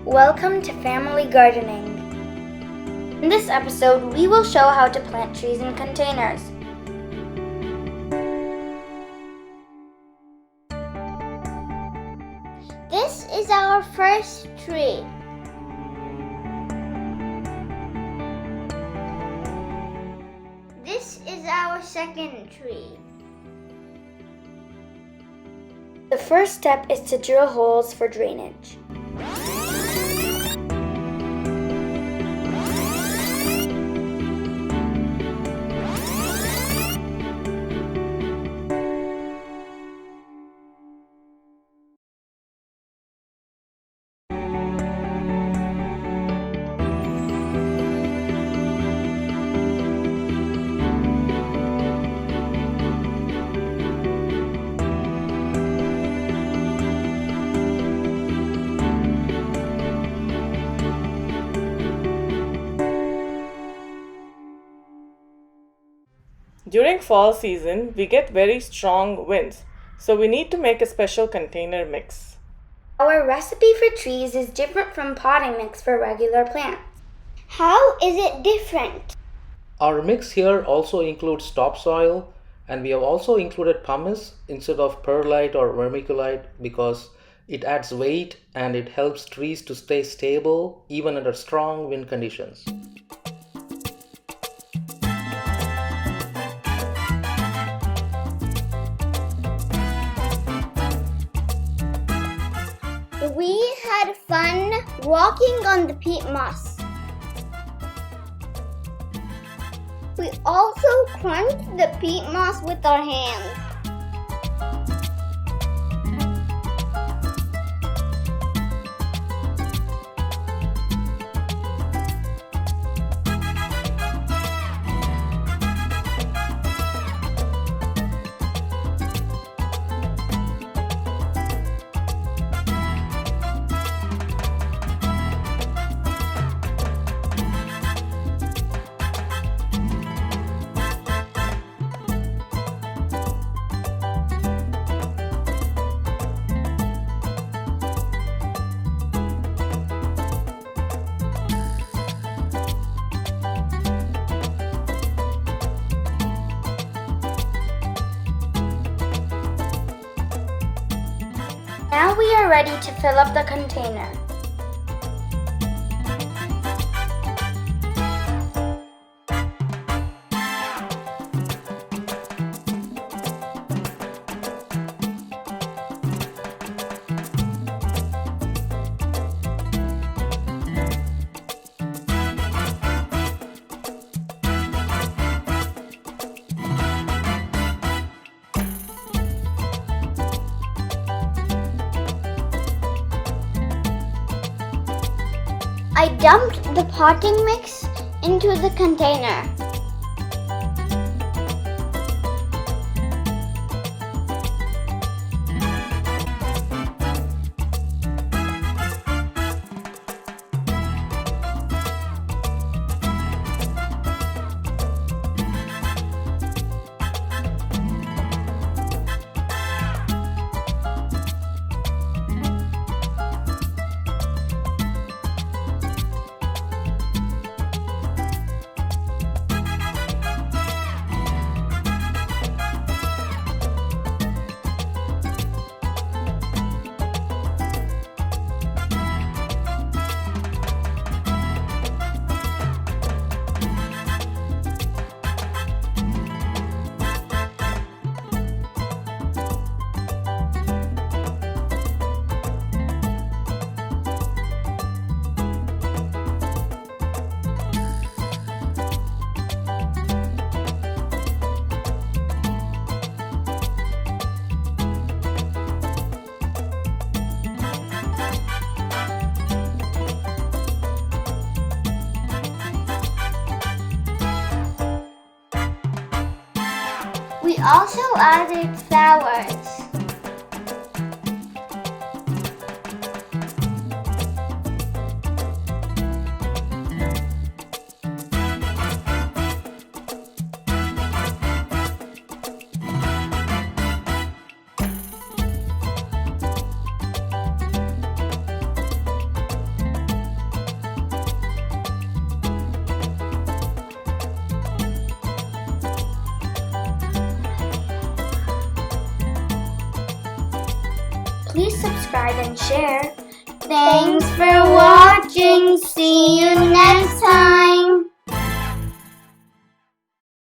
Welcome to Family Gardening. In this episode, we will show how to plant trees in containers. This is our first tree. This is our second tree. The first step is to drill holes for drainage. During fall season, we get very strong winds, so we need to make a special container mix. Our recipe for trees is different from potting mix for regular plants. How is it different? Our mix here also includes topsoil, and we have also included pumice instead of perlite or vermiculite because it adds weight and it helps trees to stay stable even under strong wind conditions. We had fun walking on the peat moss. We also crunched the peat moss with our hands. Now we are ready to fill up the container. I dumped the potting mix into the container. We also added flowers. Please subscribe and share. Thanks for watching.